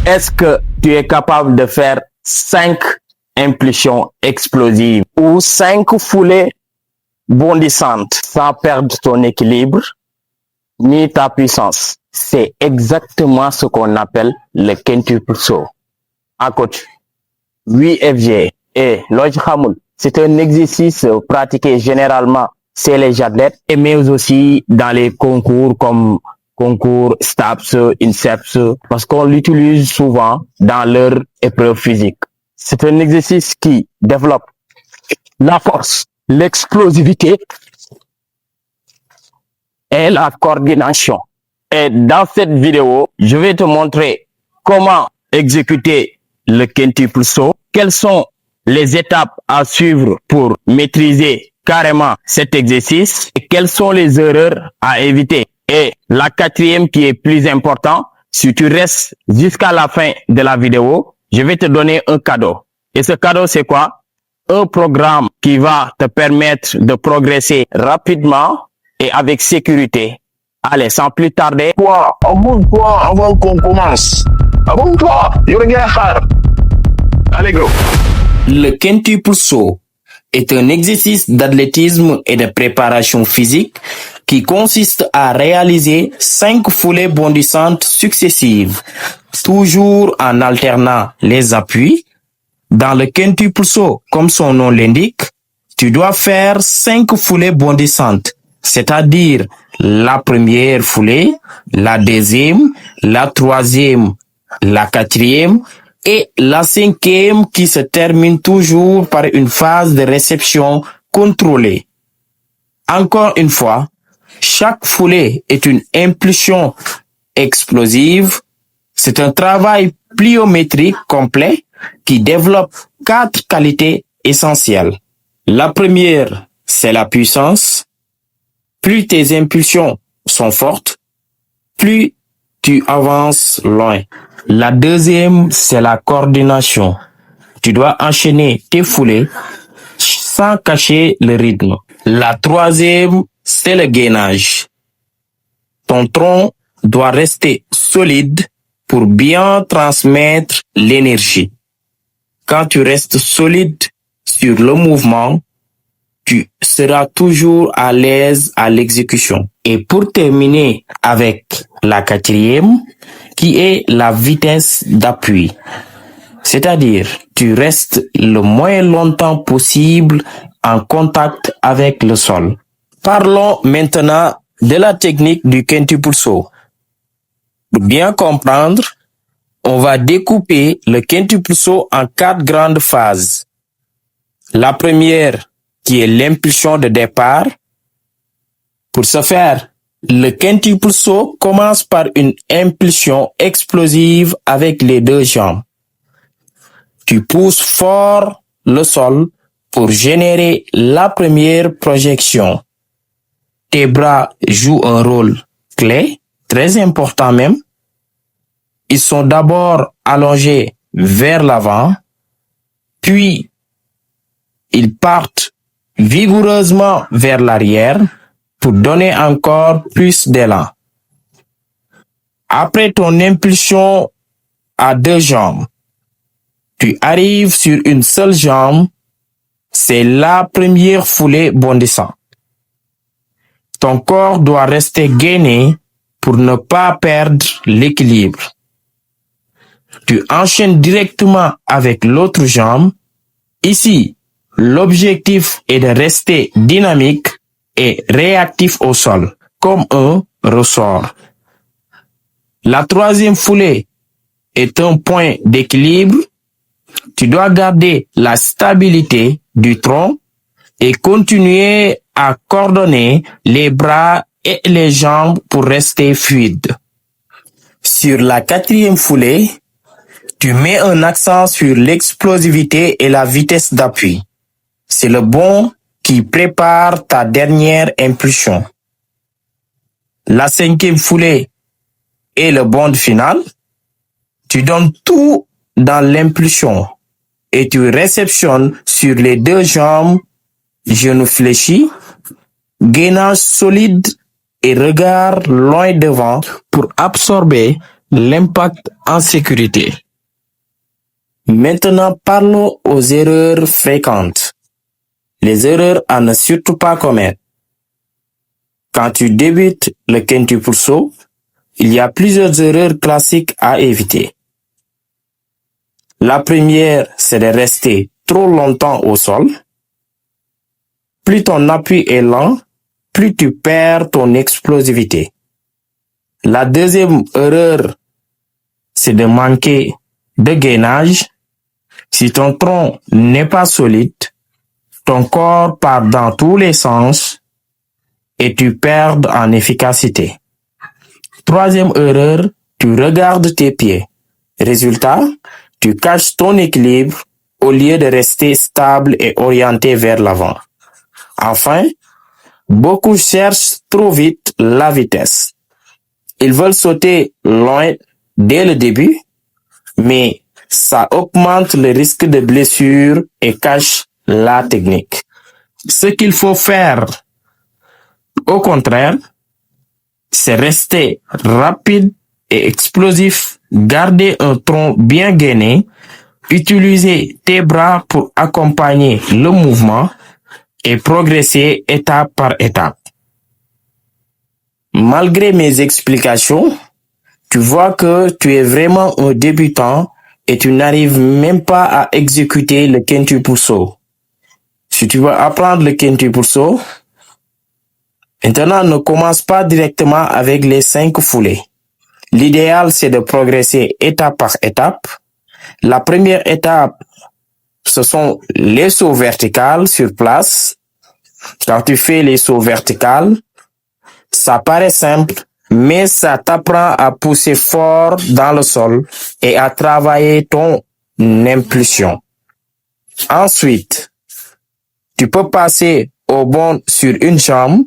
Est-ce que tu es capable de faire 5 impulsions explosives ou 5 foulées bondissantes sans perdre ton équilibre ni ta puissance? C'est exactement ce qu'on appelle le quintuple saut. En coach, 8FG et Lodge Hamoul, c'est un exercice pratiqué généralement chez les athlètes, mais aussi dans les concours comme concours STAPS, INSEPS, parce qu'on l'utilise souvent dans leur épreuve physique. C'est un exercice qui développe la force, l'explosivité et la coordination. Et dans cette vidéo, je vais te montrer comment exécuter le quintuple saut, quelles sont les étapes à suivre pour maîtriser carrément cet exercice et quelles sont les erreurs à éviter. Et la quatrième qui est plus importante, si tu restes jusqu'à la fin de la vidéo, je vais te donner un cadeau. Et ce cadeau, c'est quoi? Un programme qui va te permettre de progresser rapidement et avec sécurité. Allez, sans plus tarder. Abonne-toi avant qu'on commence. Abonne-toi, allez go. Le quintuple saut est un exercice d'athlétisme et de préparation physique qui consiste à réaliser 5 foulées bondissantes successives, toujours en alternant les appuis. Dans le quintuple saut, comme son nom l'indique, tu dois faire 5 foulées bondissantes, c'est-à-dire la première foulée, la deuxième, la troisième, la quatrième et la cinquième qui se termine toujours par une phase de réception contrôlée. Encore une fois, chaque foulée est une impulsion explosive. C'est un travail pliométrique complet qui développe 4 qualités essentielles. La première, c'est la puissance. Plus tes impulsions sont fortes, plus tu avances loin. La deuxième, c'est la coordination. Tu dois enchaîner tes foulées sans cacher le rythme. La troisième, c'est le gainage. Ton tronc doit rester solide pour bien transmettre l'énergie. Quand tu restes solide sur le mouvement, tu seras toujours à l'aise à l'exécution. Et pour terminer avec la quatrième, qui est la vitesse d'appui. C'est-à-dire, tu restes le moins longtemps possible en contact avec le sol. Parlons maintenant de la technique du quintuple saut. Pour bien comprendre, on va découper le quintuple saut en 4 grandes phases. La première, qui est l'impulsion de départ. Pour ce faire, le quintuple saut commence par une impulsion explosive avec les 2 jambes. Tu pousses fort le sol pour générer la première projection. Tes bras jouent un rôle clé, très important même. Ils sont d'abord allongés vers l'avant, puis ils partent vigoureusement vers l'arrière pour donner encore plus d'élan. Après ton impulsion à 2 jambes, tu arrives sur une seule jambe, c'est la première foulée bondissante. Ton corps doit rester gainé pour ne pas perdre l'équilibre. Tu enchaînes directement avec l'autre jambe. Ici, l'objectif est de rester dynamique et réactif au sol, comme un ressort. La troisième foulée est un point d'équilibre. Tu dois garder la stabilité du tronc et continuer à coordonner les bras et les jambes pour rester fluide. Sur la quatrième foulée, tu mets un accent sur l'explosivité et la vitesse d'appui. C'est le bond qui prépare ta dernière impulsion. La cinquième foulée est le bond final. Tu donnes tout dans l'impulsion et tu réceptionnes sur les 2 jambes, genoux fléchis, gainage solide et regard loin devant pour absorber l'impact en sécurité. Maintenant, parlons aux erreurs fréquentes. Les erreurs à ne surtout pas commettre. Quand tu débutes le Kenti-Pulso, il y a plusieurs erreurs classiques à éviter. La première, c'est de rester trop longtemps au sol. Plus ton appui est lent, plus tu perds ton explosivité. La deuxième erreur, c'est de manquer de gainage. Si ton tronc n'est pas solide, ton corps part dans tous les sens et tu perds en efficacité. Troisième erreur, tu regardes tes pieds. Résultat, tu caches ton équilibre au lieu de rester stable et orienté vers l'avant. Enfin, beaucoup cherchent trop vite la vitesse. Ils veulent sauter loin dès le début, mais ça augmente le risque de blessure et cache la technique. Ce qu'il faut faire, au contraire, c'est rester rapide et explosif, garder un tronc bien gainé, utiliser tes bras pour accompagner le mouvement et progresser étape par étape. Malgré mes explications, tu vois que tu es vraiment un débutant et tu n'arrives même pas à exécuter le Kenti-Pulso. Si tu veux apprendre le Kenti-Pulso, maintenant ne commence pas directement avec les 5 foulées. L'idéal, c'est de progresser étape par étape. La première étape, ce sont les sauts verticales sur place. Quand tu fais les sauts verticales, ça paraît simple, mais ça t'apprend à pousser fort dans le sol et à travailler ton impulsion. Ensuite, tu peux passer au bond sur une jambe.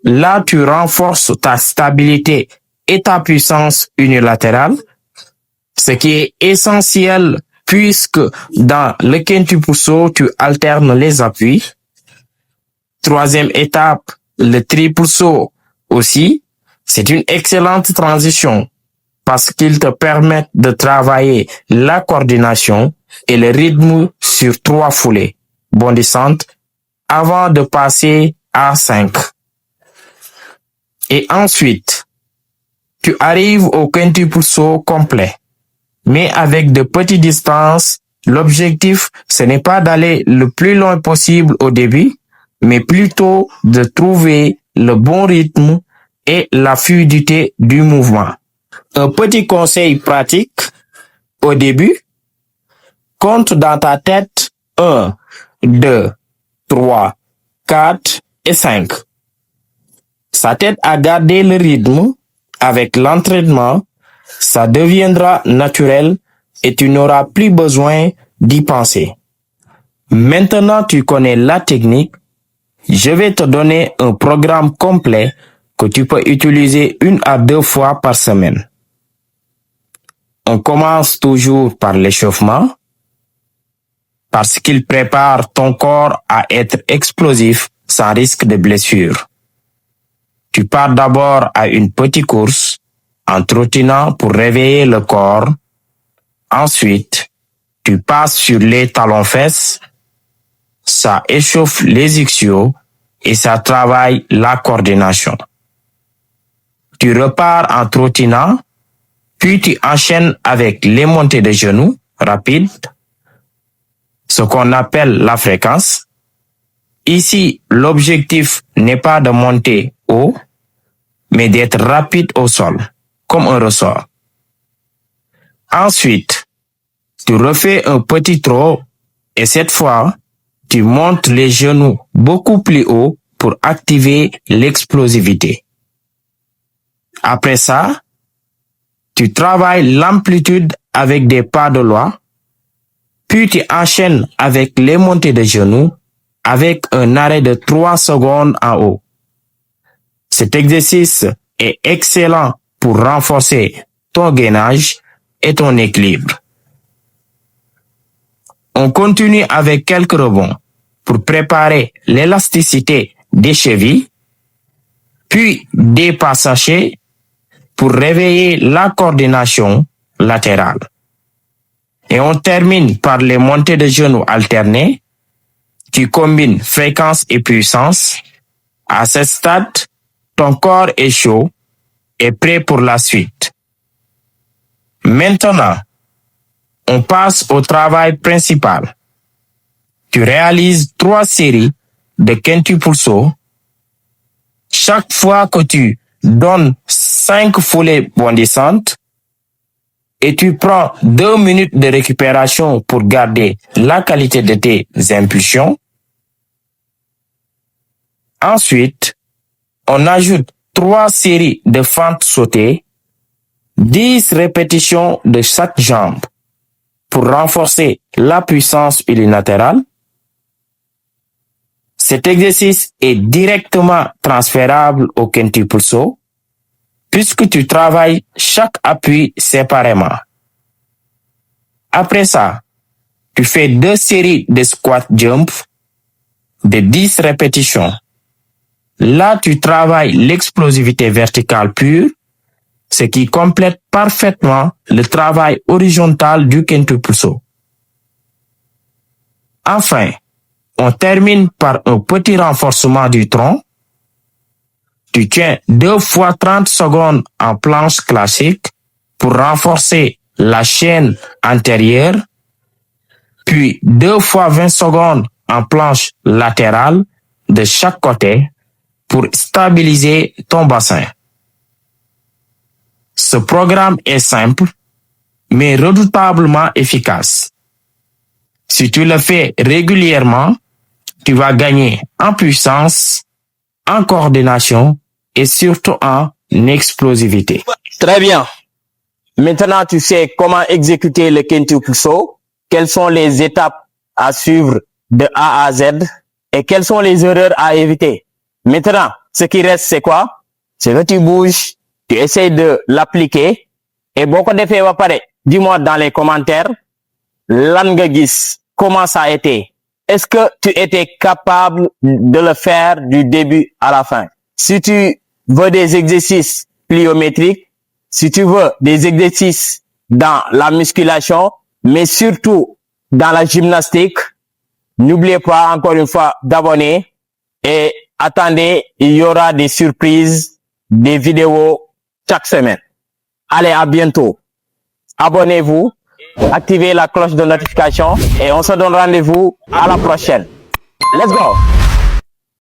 Là, tu renforces ta stabilité et ta puissance unilatérale, ce qui est essentiel puisque dans le Kenti-Pulso, tu alternes les appuis. Troisième étape, le triple saut aussi, c'est une excellente transition parce qu'il te permet de travailler la coordination et le rythme sur 3 foulées bondissantes avant de passer à 5. Et ensuite, tu arrives au Kenti-Pulso complet. Mais avec de petites distances, l'objectif, ce n'est pas d'aller le plus loin possible au début, mais plutôt de trouver le bon rythme et la fluidité du mouvement. Un petit conseil pratique au début, compte dans ta tête 1, 2, 3, 4 et 5. Ça t'aide à garder le rythme. Avec l'entraînement, ça deviendra naturel et tu n'auras plus besoin d'y penser. Maintenant, tu connais la technique. Je vais te donner un programme complet que tu peux utiliser 1 à 2 fois par semaine. On commence toujours par l'échauffement parce qu'il prépare ton corps à être explosif sans risque de blessure. Tu pars d'abord à une petite course en trottinant pour réveiller le corps. Ensuite, tu passes sur les talons-fesses. Ça échauffe les ischios et ça travaille la coordination. Tu repars en trottinant, puis tu enchaînes avec les montées de genoux rapides, ce qu'on appelle la fréquence. Ici, l'objectif n'est pas de monter haut, mais d'être rapide au sol, comme un ressort. Ensuite, tu refais un petit trot et cette fois, tu montes les genoux beaucoup plus haut pour activer l'explosivité. Après ça, tu travailles l'amplitude avec des pas de loi, puis tu enchaînes avec les montées de genoux avec un arrêt de 3 secondes en haut. Cet exercice est excellent pour renforcer ton gainage et ton équilibre. On continue avec quelques rebonds pour préparer l'élasticité des chevilles, puis des pas sachés. pour réveiller la coordination latérale. Et on termine par les montées de genoux alternées qui combinent fréquence et puissance. À ce stade, ton corps est chaud et prêt pour la suite. Maintenant, on passe au travail principal. Tu réalises 3 séries de quintupulso. Chaque fois que tu donnes 5 foulées bondissantes et tu prends 2 minutes de récupération pour garder la qualité de tes impulsions. Ensuite, on ajoute 3 séries de fentes sautées, 10 répétitions de chaque jambe pour renforcer la puissance unilatérale. Cet exercice est directement transférable au quintupulso puisque tu travailles chaque appui séparément. Après ça, tu fais 2 séries de squat jump de 10 répétitions. Là, tu travailles l'explosivité verticale pure, ce qui complète parfaitement le travail horizontal du quintupulso. Enfin, on termine par un petit renforcement du tronc. Tu tiens 2 fois 30 secondes en planche classique pour renforcer la chaîne antérieure, puis 2 fois 20 secondes en planche latérale de chaque côté pour stabiliser ton bassin. Ce programme est simple, mais redoutablement efficace. Si tu le fais régulièrement, tu vas gagner en puissance, en coordination et surtout en explosivité. Très bien. Maintenant, tu sais comment exécuter le quintupulso, quelles sont les étapes à suivre de A à Z et quelles sont les erreurs à éviter. Maintenant, ce qui reste, c'est quoi? C'est que tu bouges, tu essaies de l'appliquer et beaucoup de faits va paraître. Dis-moi dans les commentaires, lan nga gis, comment ça a été? Est-ce que tu étais capable de le faire du début à la fin? Si tu veux des exercices pliométriques, si tu veux des exercices dans la musculation, mais surtout dans la gymnastique, n'oubliez pas encore une fois d'abonner et attendez, il y aura des surprises, des vidéos chaque semaine. Allez, à bientôt. Abonnez-vous, activez la cloche de notification et on se donne rendez-vous à la prochaine. Let's go!